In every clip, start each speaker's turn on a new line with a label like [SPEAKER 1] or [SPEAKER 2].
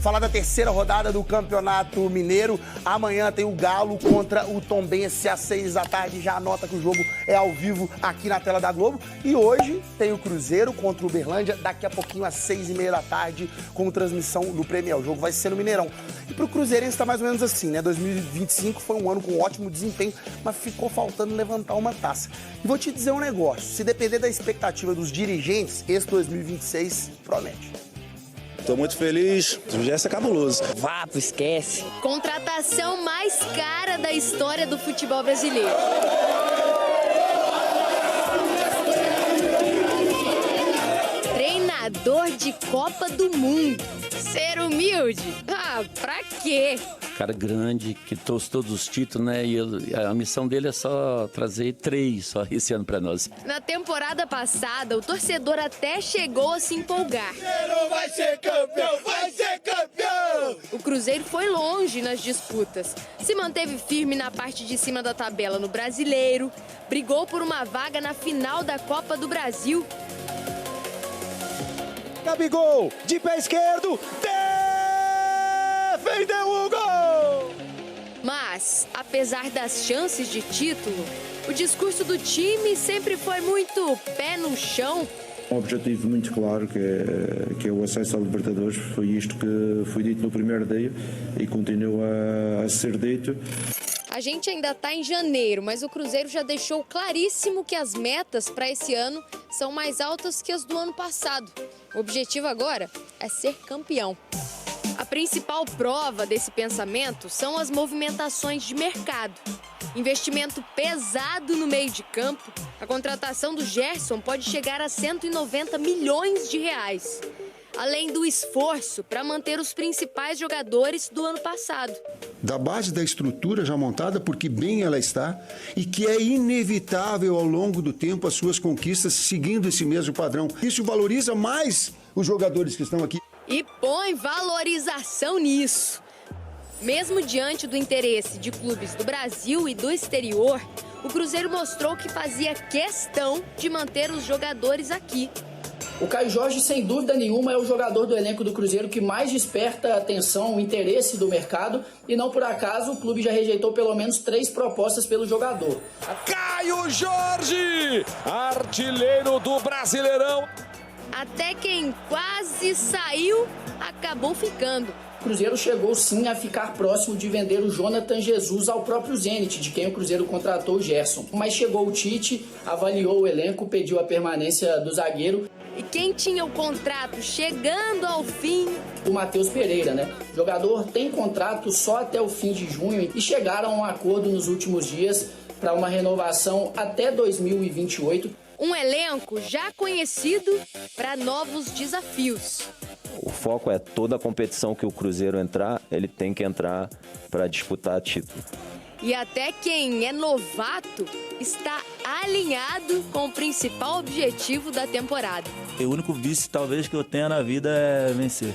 [SPEAKER 1] Falar da terceira rodada do Campeonato Mineiro. Amanhã tem o Galo contra o Tombense às 6 da tarde. Já anota que o jogo é ao vivo aqui na tela da Globo. E hoje tem o Cruzeiro contra o Uberlândia, daqui a pouquinho às 6h30 da tarde, com transmissão do Premier. O jogo vai ser no Mineirão. E pro Cruzeirense tá mais ou menos assim, né? 2025 foi um ano com ótimo desempenho, mas ficou faltando levantar uma taça. E vou te dizer um negócio, se depender da expectativa dos dirigentes, esse 2026 promete.
[SPEAKER 2] Tô muito feliz, o Gerson é cabuloso.
[SPEAKER 3] Vapo, esquece.
[SPEAKER 4] Contratação mais cara da história do futebol brasileiro. Treinador de Copa do Mundo. Ser humilde? Ah, pra quê?
[SPEAKER 5] Cara grande, que trouxe todos os títulos, né? E a missão dele é só trazer 3 só esse ano pra nós.
[SPEAKER 4] Na temporada passada, o torcedor até chegou a se empolgar.
[SPEAKER 6] Cruzeiro vai ser campeão, vai ser campeão!
[SPEAKER 4] O Cruzeiro foi longe nas disputas. Se manteve firme na parte de cima da tabela no Brasileiro, brigou por uma vaga na final da Copa do Brasil.
[SPEAKER 6] Gabigol, de pé esquerdo, defendeu o gol!
[SPEAKER 4] Mas, apesar das chances de título, o discurso do time sempre foi muito pé no chão.
[SPEAKER 7] Um objetivo muito claro, que é o acesso à Libertadores. Foi isto que foi dito no primeiro dia e continua a ser dito.
[SPEAKER 4] A gente ainda está em janeiro, mas o Cruzeiro já deixou claríssimo que as metas para esse ano são mais altas que as do ano passado. O objetivo agora é ser campeão. A principal prova desse pensamento são as movimentações de mercado. Investimento pesado no meio de campo. A contratação do Gerson pode chegar a 190 milhões de reais. Além do esforço para manter os principais jogadores do ano passado.
[SPEAKER 8] Da base da estrutura já montada, porque bem ela está, e que é inevitável ao longo do tempo as suas conquistas seguindo esse mesmo padrão. Isso valoriza mais os jogadores que estão aqui.
[SPEAKER 4] E põe valorização nisso. Mesmo diante do interesse de clubes do Brasil e do exterior, o Cruzeiro mostrou que fazia questão de manter os jogadores aqui.
[SPEAKER 9] O Caio Jorge, sem dúvida nenhuma, é o jogador do elenco do Cruzeiro que mais desperta a atenção, o interesse do mercado. E não por acaso, o clube já rejeitou pelo menos 3 propostas pelo jogador.
[SPEAKER 6] Caio Jorge, artilheiro do Brasileirão.
[SPEAKER 4] Até quem quase saiu, acabou ficando.
[SPEAKER 9] O Cruzeiro chegou sim a ficar próximo de vender o Jonathan Jesus ao próprio Zenit, de quem o Cruzeiro contratou o Gerson. Mas chegou o Tite, avaliou o elenco, pediu a permanência do zagueiro.
[SPEAKER 4] E quem tinha o contrato chegando ao fim?
[SPEAKER 9] O Matheus Pereira, né? O jogador tem contrato só até o fim de junho e chegaram a um acordo nos últimos dias para uma renovação até 2028.
[SPEAKER 4] Um elenco já conhecido para novos desafios.
[SPEAKER 10] O foco é toda a competição que o Cruzeiro entrar, ele tem que entrar para disputar título.
[SPEAKER 4] E até quem é novato está alinhado com o principal objetivo da temporada.
[SPEAKER 11] O único vício talvez que eu tenha na vida é vencer.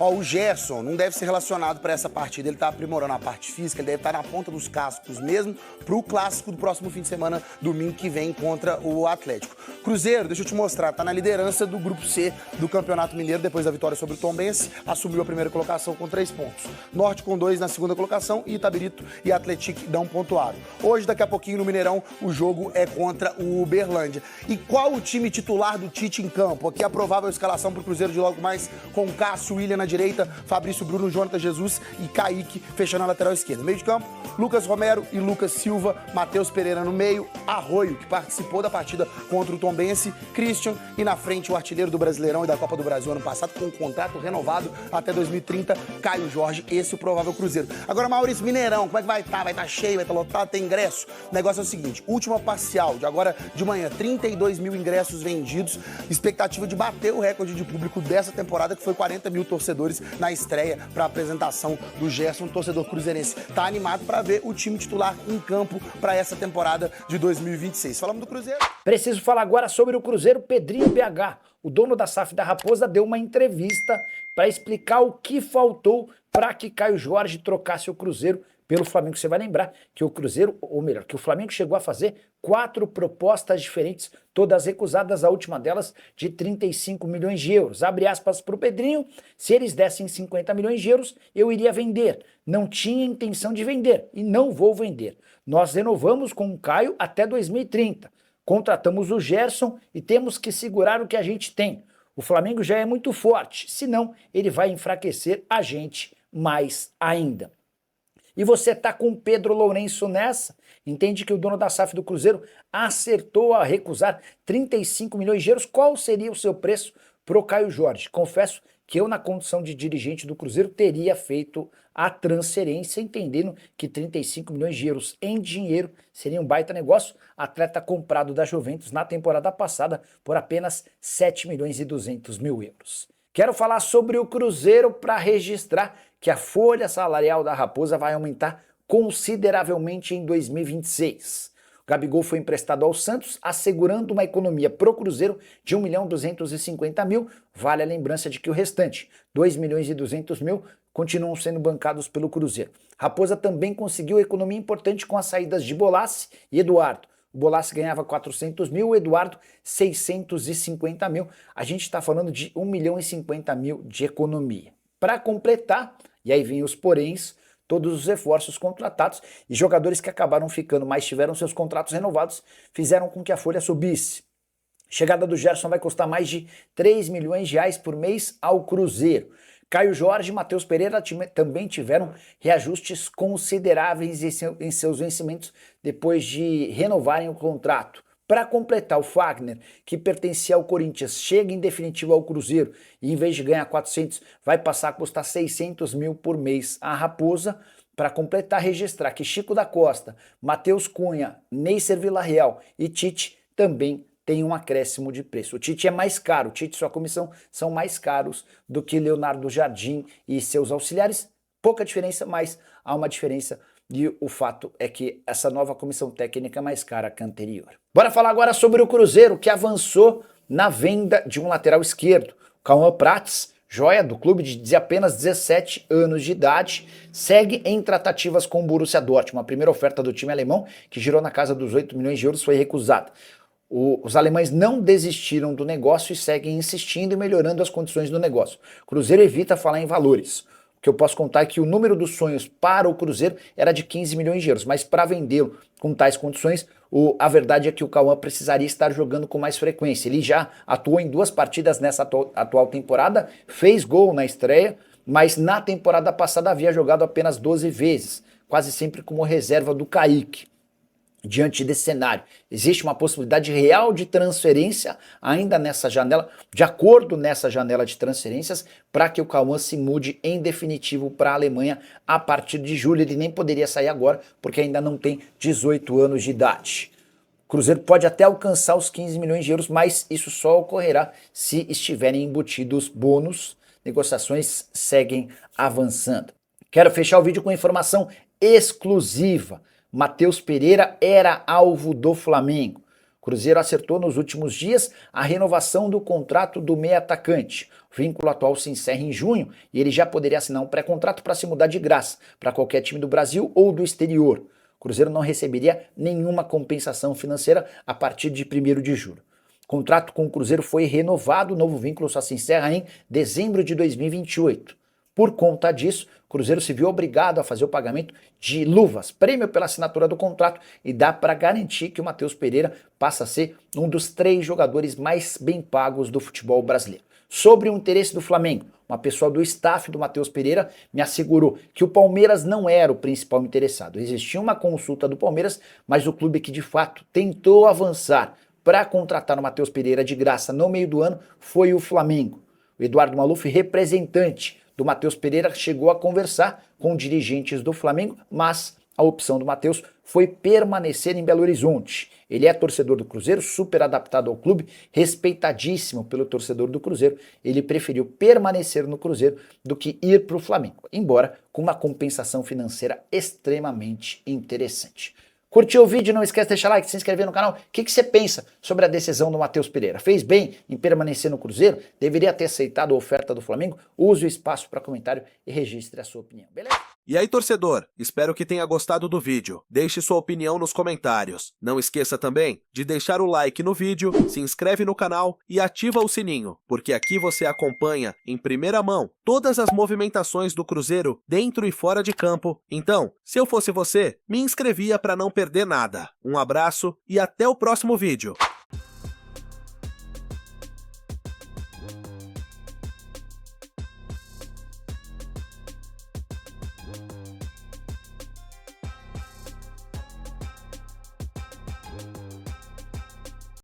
[SPEAKER 1] Ó, o Gerson não deve ser relacionado para essa partida, ele tá aprimorando a parte física, ele deve estar na ponta dos cascos mesmo pro clássico do próximo fim de semana, domingo que vem, contra o Atlético. Cruzeiro, deixa eu te mostrar, tá na liderança do Grupo C do Campeonato Mineiro, depois da vitória sobre o Tombense, assumiu a primeira colocação com 3 pontos. Norte com 2 na segunda colocação e Itabirito e Atlético dão pontuado. Hoje, daqui a pouquinho, no Mineirão, o jogo é contra o Uberlândia. E qual o time titular do Tite em campo? Aqui a provável escalação pro Cruzeiro de logo mais, com Cássio, William na direita, Fabrício Bruno, Jonathan Jesus e Kaique fechando a lateral esquerda. Meio de campo, Lucas Romero e Lucas Silva, Matheus Pereira no meio, Arroio, que participou da partida contra o Tombense, Christian e na frente o artilheiro do Brasileirão e da Copa do Brasil ano passado com um contrato renovado até 2030, Caio Jorge, esse é o provável Cruzeiro. Agora, Maurício, Mineirão, como é que vai estar? Vai estar cheio, vai estar lotado, tem ingresso? O negócio é o seguinte, última parcial de agora de manhã, 32 mil ingressos vendidos, expectativa de bater o recorde de público dessa temporada, que foi 40 mil torcedores na estreia para a apresentação do Gerson, torcedor cruzeirense. Tá animado para ver o time titular em campo para essa temporada de 2026. Falamos do Cruzeiro.
[SPEAKER 12] Preciso falar agora sobre o Cruzeiro. Pedrinho BH, o dono da SAF da Raposa, deu uma entrevista para explicar o que faltou para que Caio Jorge trocasse o Cruzeiro pelo Flamengo. Você vai lembrar que o Cruzeiro, ou melhor, que o Flamengo chegou a fazer 4 propostas diferentes, todas recusadas, a última delas de 35 milhões de euros. Abre aspas para o Pedrinho: se eles dessem 50 milhões de euros, eu iria vender. Não tinha intenção de vender e não vou vender. Nós renovamos com o Caio até 2030. Contratamos o Gerson e temos que segurar o que a gente tem. O Flamengo já é muito forte, senão ele vai enfraquecer a gente mais ainda. E você tá com o Pedro Lourenço nessa? Entende que o dono da SAF do Cruzeiro acertou a recusar 35 milhões de euros? Qual seria o seu preço pro Caio Jorge? Confesso que eu, na condição de dirigente do Cruzeiro, teria feito a transferência, entendendo que 35 milhões de euros em dinheiro seria um baita negócio. Atleta comprado da Juventus na temporada passada por apenas 7 milhões e 200 mil euros. Quero falar sobre o Cruzeiro para registrar que a folha salarial da Raposa vai aumentar consideravelmente em 2026. O Gabigol foi emprestado ao Santos, assegurando uma economia pro Cruzeiro de 1.250.000. Vale a lembrança de que o restante, 2.200.000, continuam sendo bancados pelo Cruzeiro. Raposa também conseguiu economia importante com as saídas de Bolassi e Eduardo. O Bolassi ganhava 400.000, o Eduardo 650.000. A gente está falando de 1.050.000 de economia. Para completar, e aí vem os poréns, todos os reforços contratados e jogadores que acabaram ficando, mas tiveram seus contratos renovados, fizeram com que a folha subisse. Chegada do Gerson vai custar mais de 3 milhões de reais por mês ao Cruzeiro. Caio Jorge e Matheus Pereira também tiveram reajustes consideráveis em seus vencimentos depois de renovarem o contrato. Para completar, o Fagner, que pertencia ao Corinthians, chega em definitivo ao Cruzeiro e, em vez de ganhar 400, vai passar a custar 600.000 por mês à Raposa. Para completar, registrar que Chico da Costa, Matheus Cunha, Neisser Villarreal e Tite também tem um acréscimo de preço. O Tite é mais caro, o Tite e sua comissão são mais caros do que Leonardo Jardim e seus auxiliares. Pouca diferença, mas há uma diferença. E o fato é que essa nova comissão técnica é mais cara que a anterior. Bora falar agora sobre o Cruzeiro, que avançou na venda de um lateral esquerdo. O Cauã Prats, joia do clube de apenas 17 anos de idade, segue em tratativas com o Borussia Dortmund. A primeira oferta do time alemão, que girou na casa dos 8 milhões de euros, foi recusada. Os alemães não desistiram do negócio e seguem insistindo e melhorando as condições do negócio. O Cruzeiro evita falar em valores. O que eu posso contar é que o número dos sonhos para o Cruzeiro era de 15 milhões de euros, mas para vendê-lo com tais condições, a verdade é que o Cauã precisaria estar jogando com mais frequência. Ele já atuou em 2 partidas nessa atual temporada, fez gol na estreia, mas na temporada passada havia jogado apenas 12 vezes, quase sempre como reserva do Kaique. Diante desse cenário, existe uma possibilidade real de transferência ainda nessa janela, de acordo nessa janela de transferências, para que o Cauã se mude em definitivo para a Alemanha a partir de julho. Ele nem poderia sair agora, porque ainda não tem 18 anos de idade. O Cruzeiro pode até alcançar os 15 milhões de euros, mas isso só ocorrerá se estiverem embutidos bônus. Negociações seguem avançando. Quero fechar o vídeo com informação exclusiva. Matheus Pereira era alvo do Flamengo. O Cruzeiro acertou nos últimos dias a renovação do contrato do meia atacante. O vínculo atual se encerra em junho e ele já poderia assinar um pré-contrato para se mudar de graça para qualquer time do Brasil ou do exterior. O Cruzeiro não receberia nenhuma compensação financeira a partir de 1º de julho. O contrato com o Cruzeiro foi renovado, o novo vínculo só se encerra em dezembro de 2028. Por conta disso, o Cruzeiro se viu obrigado a fazer o pagamento de luvas, prêmio pela assinatura do contrato, e dá para garantir que o Matheus Pereira passa a ser um dos 3 jogadores mais bem pagos do futebol brasileiro. Sobre o interesse do Flamengo, uma pessoa do staff do Matheus Pereira me assegurou que o Palmeiras não era o principal interessado. Existia uma consulta do Palmeiras, mas o clube que de fato tentou avançar para contratar o Matheus Pereira de graça no meio do ano foi o Flamengo. O Eduardo Maluf, representante do Matheus Pereira, chegou a conversar com dirigentes do Flamengo, mas a opção do Matheus foi permanecer em Belo Horizonte. Ele é torcedor do Cruzeiro, super adaptado ao clube, respeitadíssimo pelo torcedor do Cruzeiro. Ele preferiu permanecer no Cruzeiro do que ir para o Flamengo, embora com uma compensação financeira extremamente interessante. Curtiu o vídeo? Não esquece de deixar like, se inscrever no canal. O que você pensa sobre a decisão do Matheus Pereira? Fez bem em permanecer no Cruzeiro? Deveria ter aceitado a oferta do Flamengo? Use o espaço para comentário e registre a sua opinião, beleza?
[SPEAKER 3] E aí, torcedor, espero que tenha gostado do vídeo. Deixe sua opinião nos comentários. Não esqueça também de deixar o like no vídeo, se inscreve no canal e ativa o sininho, porque aqui você acompanha em primeira mão todas as movimentações do Cruzeiro dentro e fora de campo. Então, se eu fosse você, me inscrevia para não perder nada. Um abraço e até o próximo vídeo.